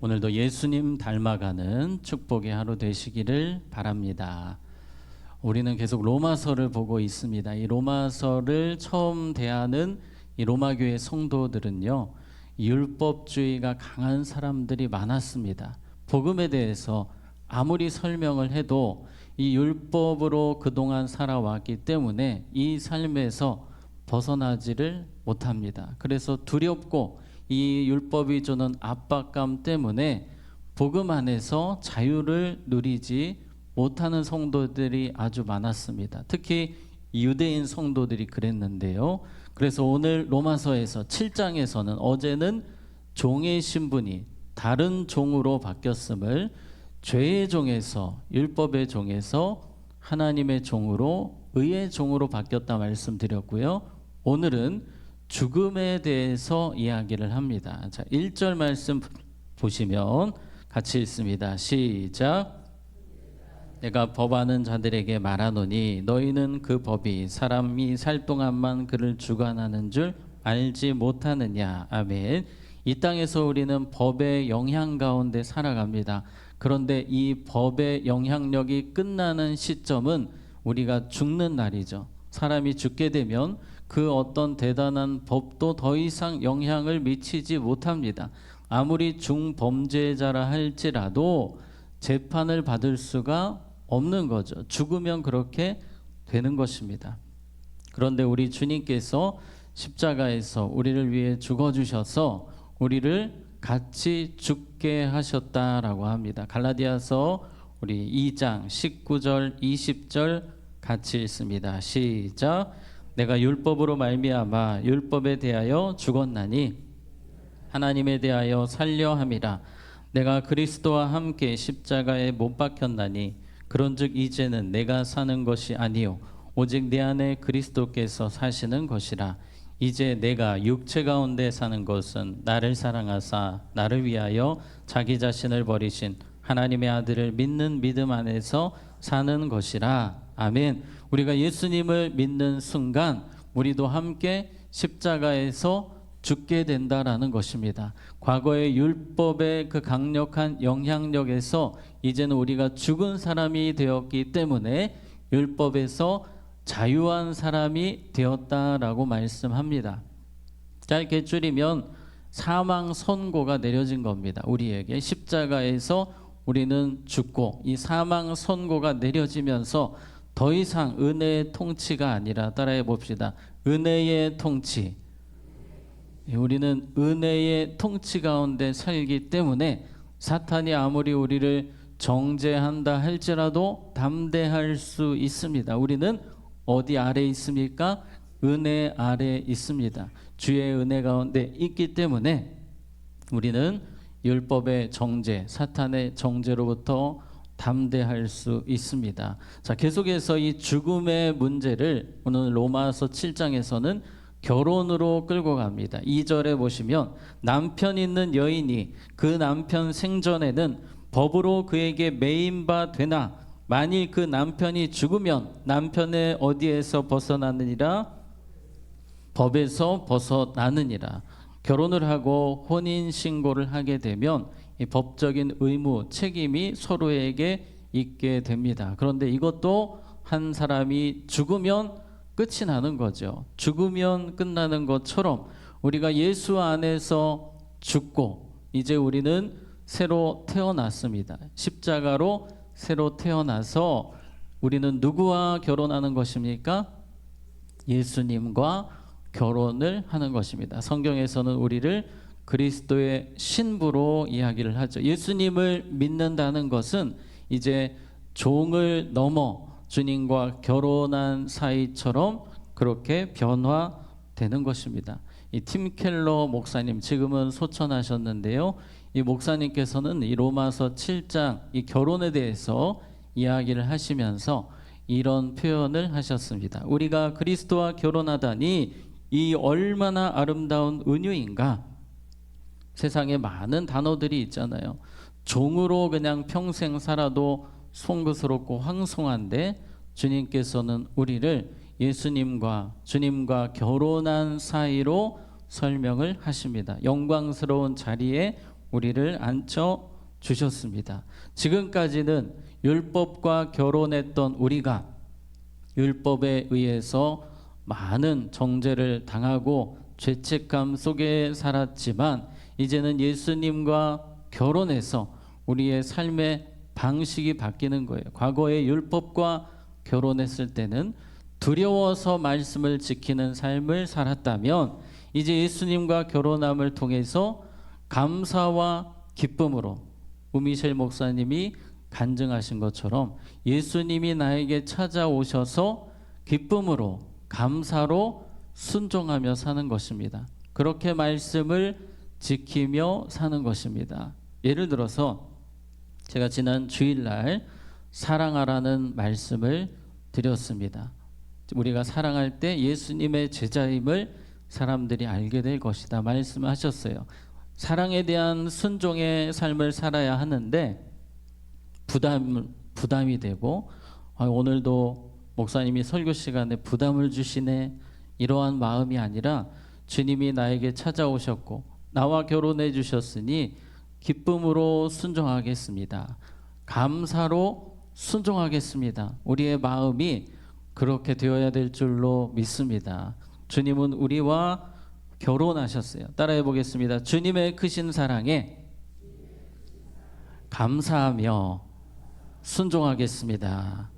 오늘도 예수님 닮아가는 축복의 하루 되시기를 바랍니다. 우리는 계속 로마서를 보고 있습니다. 이 로마서를 처음 대하는 이 로마교회 성도들은요, 율법주의가 강한 사람들이 많았습니다. 복음에 대해서 아무리 설명을 해도 이 율법으로 그동안 살아왔기 때문에 이 삶에서 벗어나지를 못합니다. 그래서 두렵고 이 율법이 주는 압박감 때문에 복음 안에서 자유를 누리지 못하는 성도들이 아주 많았습니다. 특히 유대인 성도들이 그랬는데요. 그래서 오늘 로마서에서 7장에서는 어제는 종의 신분이 다른 종으로 바뀌었음을 죄의 종에서 율법의 종에서 하나님의 종으로 의의 종으로 바뀌었다 말씀드렸고요. 오늘은 죽음에 대해서 이야기를 합니다. 자, 1절 말씀 보시면 같이 읽습니다. 시작. 내가 법하는 자들에게 말하노니 너희는 그 법이 사람이 살 동안만 그를 주관하는 줄 알지 못하느냐. 아멘. 이 땅에서 우리는 법의 영향 가운데 살아갑니다. 그런데 이 법의 영향력이 끝나는 시점은 우리가 죽는 날이죠. 사람이 죽게 되면 그 어떤 대단한 법도 더 이상 영향을 미치지 못합니다. 아무리 중범죄자라 할지라도 재판을 받을 수가 없는 거죠. 죽으면 그렇게 되는 것입니다. 그런데 우리 주님께서 십자가에서 우리를 위해 죽어주셔서 우리를 같이 죽게 하셨다라고 합니다. 갈라디아서 우리 2장 19절 20절 같이 읽습니다. 시작. 내가 율법으로 말미암아 율법에 대하여 죽었나니 하나님에 대하여 살려 함이라. 내가 그리스도와 함께 십자가에 못 박혔나니 그런즉 이제는 내가 사는 것이 아니요 오직 내 안에 그리스도께서 사시는 것이라. 이제 내가 육체 가운데 사는 것은 나를 사랑하사 나를 위하여 자기 자신을 버리신 하나님의 아들을 믿는 믿음 안에서 사는 것이라. 아멘. 우리가 예수님을 믿는 순간 우리도 함께 십자가에서 죽게 된다라는 것입니다. 과거의 율법의 그 강력한 영향력에서 이제는 우리가 죽은 사람이 되었기 때문에 율법에서 자유한 사람이 되었다라고 말씀합니다. 짧게 줄이면 사망 선고가 내려진 겁니다. 우리에게 십자가에서 우리는 죽고 이 사망 선고가 내려지면서 더 이상 은혜의 통치가 아니라 따라해 봅시다. 은혜의 통치. 우리는 은혜의 통치 가운데 살기 때문에 사탄이 아무리 우리를 정죄한다 할지라도 담대할 수 있습니다. 우리는 어디 아래 있습니까? 은혜 아래 있습니다. 주의 은혜 가운데 있기 때문에 우리는 율법의 정죄, 사탄의 정죄로부터 담대할 수 있습니다. 자, 계속해서 이 죽음의 문제를 오늘 로마서 7장에서는 결혼으로 끌고 갑니다. 2절에 보시면 남편 있는 여인이 그 남편 생전에는 법으로 그에게 매인 바 되나 만일 그 남편이 죽으면 남편의 어디에서 벗어나느니라? 법에서 벗어나느니라. 결혼을 하고 혼인신고를 하게 되면 이 법적인 의무, 책임이 서로에게 있게 됩니다. 그런데 이것도 한 사람이 죽으면 끝이 나는 거죠. 죽으면 끝나는 것처럼 우리가 예수 안에서 죽고 이제 우리는 새로 태어났습니다. 십자가로 새로 태어나서 우리는 누구와 결혼하는 것입니까? 예수님과 결혼을 하는 것입니다. 성경에서는 우리를 그리스도의 신부로 이야기를 하죠. 예수님을 믿는다는 것은 이제 종을 넘어 주님과 결혼한 사이처럼 그렇게 변화되는 것입니다. 이 팀 켈러 목사님 지금은 소천하셨는데요. 이 목사님께서는 이 로마서 7장 이 결혼에 대해서 이야기를 하시면서 이런 표현을 하셨습니다. 우리가 그리스도와 결혼하다니 이 얼마나 아름다운 은유인가. 세상에 많은 단어들이 있잖아요. 종으로 그냥 평생 살아도 송구스럽고 황송한데 주님께서는 우리를 예수님과 주님과 결혼한 사이로 설명을 하십니다. 영광스러운 자리에 우리를 앉혀 주셨습니다. 지금까지는 율법과 결혼했던 우리가 율법에 의해서 많은 정죄를 당하고 죄책감 속에 살았지만 이제는 예수님과 결혼해서 우리의 삶의 방식이 바뀌는 거예요. 과거에 율법과 결혼했을 때는 두려워서 말씀을 지키는 삶을 살았다면 이제 예수님과 결혼함을 통해서 감사와 기쁨으로 우미셸 목사님이 간증하신 것처럼 예수님이 나에게 찾아오셔서 기쁨으로 감사로 순종하며 사는 것입니다. 그렇게 말씀을 지키며 사는 것입니다. 예를 들어서 제가 지난 주일날 사랑하라는 말씀을 드렸습니다. 우리가 사랑할 때 예수님의 제자임을 사람들이 알게 될 것이다 말씀하셨어요. 사랑에 대한 순종의 삶을 살아야 하는데 부담이 되고 오늘도 목사님이 설교 시간에 부담을 주시네 이러한 마음이 아니라 주님이 나에게 찾아오셨고 나와 결혼해 주셨으니 기쁨으로 순종하겠습니다. 감사로 순종하겠습니다. 우리의 마음이 그렇게 되어야 될 줄로 믿습니다. 주님은 우리와 결혼하셨어요. 따라해 보겠습니다. 주님의 크신 사랑에 감사하며 순종하겠습니다.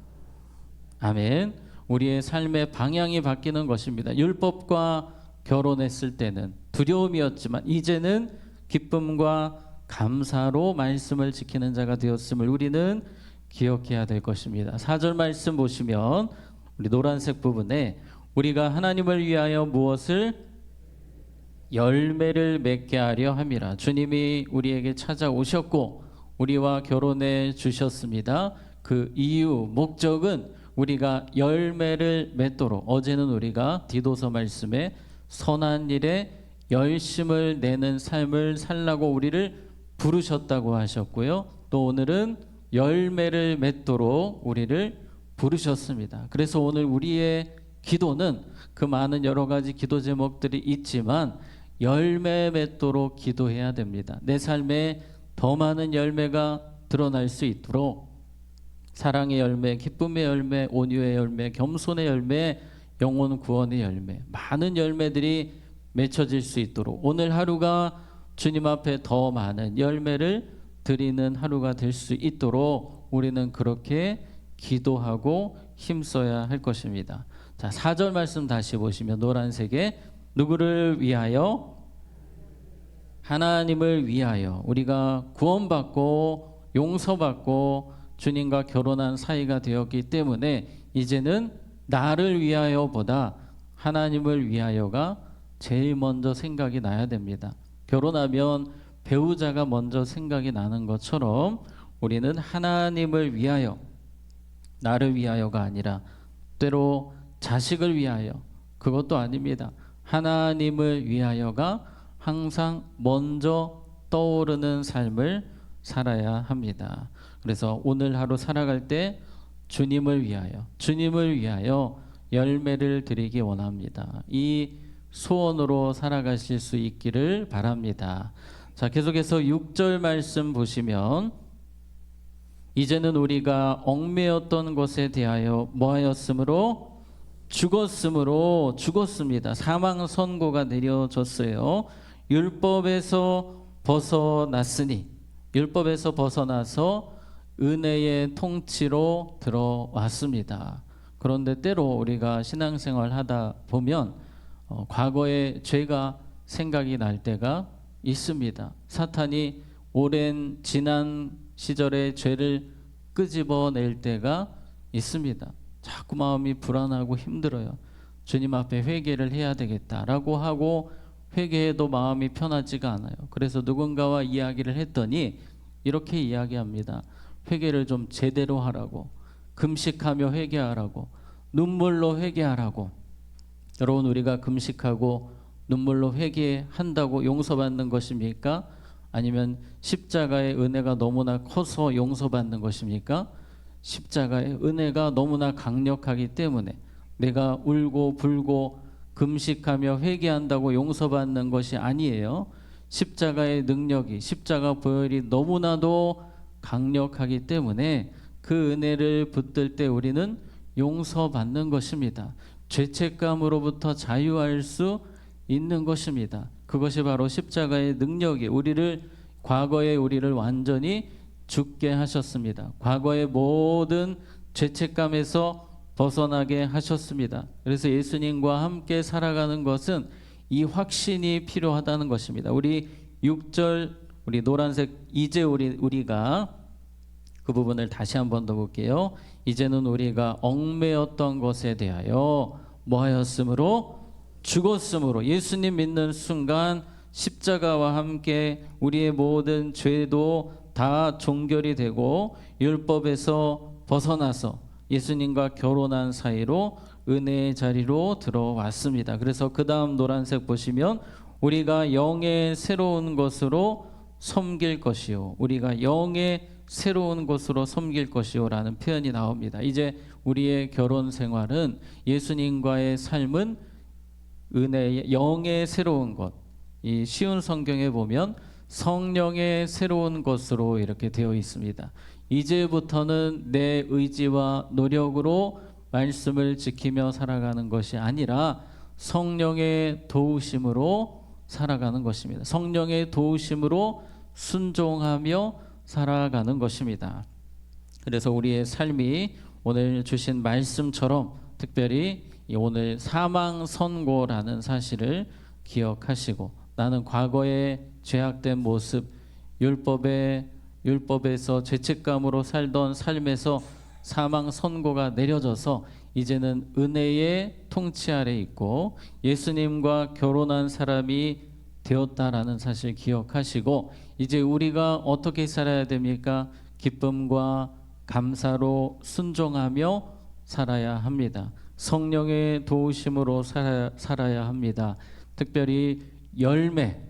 아멘. 우리의 삶의 방향이 바뀌는 것입니다. 율법과 결혼했을 때는 두려움이었지만 이제는 기쁨과 감사로 말씀을 지키는 자가 되었음을 우리는 기억해야 될 것입니다. 4절 말씀 보시면 우리 노란색 부분에 우리가 하나님을 위하여 무엇을 열매를 맺게 하려 함이라. 주님이 우리에게 찾아오셨고 우리와 결혼해 주셨습니다. 그 이유 목적은 우리가 열매를 맺도록 어제는 우리가 디도서 말씀에 선한 일에 열심을 내는 삶을 살라고 우리를 부르셨다고 하셨고요. 또 오늘은 열매를 맺도록 우리를 부르셨습니다. 그래서 오늘 우리의 기도는 그 많은 여러 가지 기도 제목들이 있지만 열매 맺도록 기도해야 됩니다. 내 삶에 더 많은 열매가 드러날 수 있도록 사랑의 열매, 기쁨의 열매, 온유의 열매, 겸손의 열매, 영혼 구원의 열매, 많은 열매들이 맺혀질 수 있도록 오늘 하루가 주님 앞에 더 많은 열매를 드리는 하루가 될 수 있도록 우리는 그렇게 기도하고 힘써야 할 것입니다. 자, 4절 말씀 다시 보시면 노란색에 누구를 위하여? 하나님을 위하여. 우리가 구원받고 용서받고 주님과 결혼한 사이가 되었기 때문에 이제는 나를 위하여보다 하나님을 위하여가 제일 먼저 생각이 나야 됩니다. 결혼하면 배우자가 먼저 생각이 나는 것처럼 우리는 하나님을 위하여, 나를 위하여가 아니라 때로 자식을 위하여, 그것도 아닙니다. 하나님을 위하여가 항상 먼저 떠오르는 삶을 살아야 합니다. 그래서 오늘 하루 살아갈 때 주님을 위하여 열매를 드리기 원합니다. 이 소원으로 살아가실 수 있기를 바랍니다. 자, 계속해서 6절 말씀 보시면 이제는 우리가 얽매였던 것에 대하여 뭐하였으므로? 죽었습니다. 사망 선고가 내려졌어요. 율법에서 벗어나서 은혜의 통치로 들어왔습니다. 그런데 때로 우리가 신앙생활 하다 보면 과거의 죄가 생각이 날 때가 있습니다. 사탄이 오랜 지난 시절의 죄를 끄집어낼 때가 있습니다. 자꾸 마음이 불안하고 힘들어요. 주님 앞에 회개를 해야 되겠다라고 하고 회개해도 마음이 편하지가 않아요. 그래서 누군가와 이야기를 했더니 이렇게 이야기합니다. 회개를 좀 제대로 하라고, 금식하며 회개하라고, 눈물로 회개하라고. 여러분, 우리가 금식하고 눈물로 회개한다고 용서받는 것입니까? 아니면 십자가의 은혜가 너무나 커서 용서받는 것입니까? 십자가의 은혜가 너무나 강력하기 때문에 내가 울고 불고 금식하며 회개한다고 용서받는 것이 아니에요. 십자가의 능력이, 십자가 보혈이 너무나도 강력하기 때문에 그 은혜를 붙들 때 우리는 용서받는 것입니다. 죄책감으로부터 자유할 수 있는 것입니다. 그것이 바로 십자가의 능력이 과거에 우리를 완전히 죽게 하셨습니다. 과거의 모든 죄책감에서 벗어나게 하셨습니다. 그래서 예수님과 함께 살아가는 것은 이 확신이 필요하다는 것입니다. 우리 6절 우리 노란색 이제 우리가 그 부분을 다시 한번 더 볼게요. 이제는 우리가 얽매였던 것에 대하여 뭐하였으므로 죽었으므로 예수님 믿는 순간 십자가와 함께 우리의 모든 죄도 다 종결이 되고 율법에서 벗어나서 예수님과 결혼한 사이로 은혜의 자리로 들어왔습니다. 그래서 그 다음 노란색 보시면 우리가 영의 새로운 것으로 섬길 것이요 우리가 영의 새로운 것으로 섬길 것이요 라는 표현이 나옵니다. 이제 우리의 결혼 생활은 예수님과의 삶은 은혜의 영의 새로운 것, 이 쉬운 성경에 보면 성령의 새로운 것으로 이렇게 되어 있습니다. 이제부터는 내 의지와 노력으로 말씀을 지키며 살아가는 것이 아니라 성령의 도우심으로 살아가는 것입니다. 성령의 도우심으로 순종하며 살아가는 것입니다. 그래서 우리의 삶이 오늘 주신 말씀처럼 특별히 오늘 사망 선고라는 사실을 기억하시고 나는 과거에 죄악된 모습, 율법에서 죄책감으로 살던 삶에서 사망 선고가 내려져서 이제는 은혜의 통치 아래 있고 예수님과 결혼한 사람이 되었다라는 사실 기억하시고 이제 우리가 어떻게 살아야 됩니까? 기쁨과 감사로 순종하며 살아야 합니다. 성령의 도우심으로 살아야 합니다. 특별히 열매,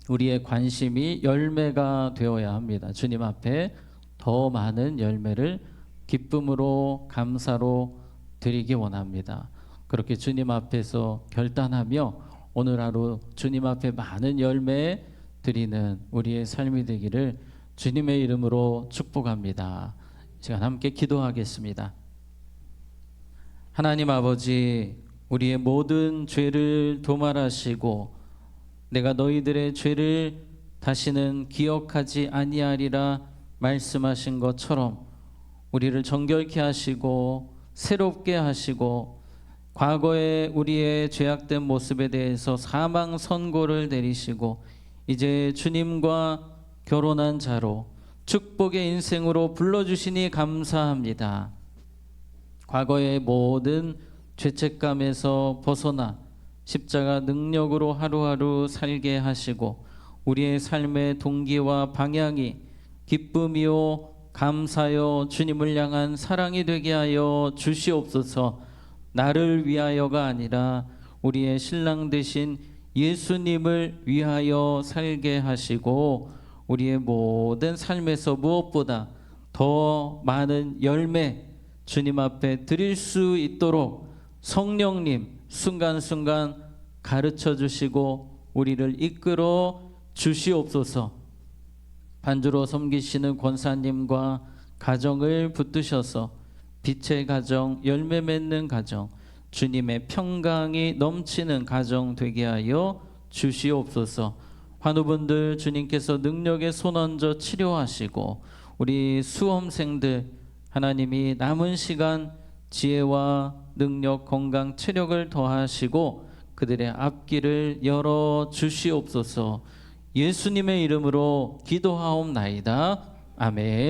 우리의 관심이 열매가 되어야 합니다. 주님 앞에 더 많은 열매를 기쁨으로 감사로 드리기 원합니다. 그렇게 주님 앞에서 결단하며 오늘 하루 주님 앞에 많은 열매 드리는 우리의 삶이 되기를 주님의 이름으로 축복합니다. 시간 함께 기도하겠습니다. 하나님 아버지, 우리의 모든 죄를 도말하시고 내가 너희들의 죄를 다시는 기억하지 아니하리라 말씀하신 것처럼 우리를 정결케 하시고 새롭게 하시고 과거에 우리의 죄악된 모습에 대해서 사망 선고를 내리시고 이제 주님과 결혼한 자로 축복의 인생으로 불러주시니 감사합니다. 과거의 모든 죄책감에서 벗어나 십자가 능력으로 하루하루 살게 하시고 우리의 삶의 동기와 방향이 기쁨이요 감사요 주님을 향한 사랑이 되게 하여 주시옵소서. 나를 위하여가 아니라 우리의 신랑 되신 예수님을 위하여 살게 하시고 우리의 모든 삶에서 무엇보다 더 많은 열매 주님 앞에 드릴 수 있도록 성령님 순간순간 가르쳐 주시고 우리를 이끌어 주시옵소서. 반주로 섬기시는 권사님과 가정을 붙드셔서 빛의 가정, 열매 맺는 가정, 주님의 평강이 넘치는 가정 되게 하여 주시옵소서. 환우분들 주님께서 능력의 손 얹어 치료하시고 우리 수험생들 하나님이 남은 시간 지혜와 능력, 건강, 체력을 더하시고 그들의 앞길을 열어 주시옵소서. 예수님의 이름으로 기도하옵나이다. 아멘.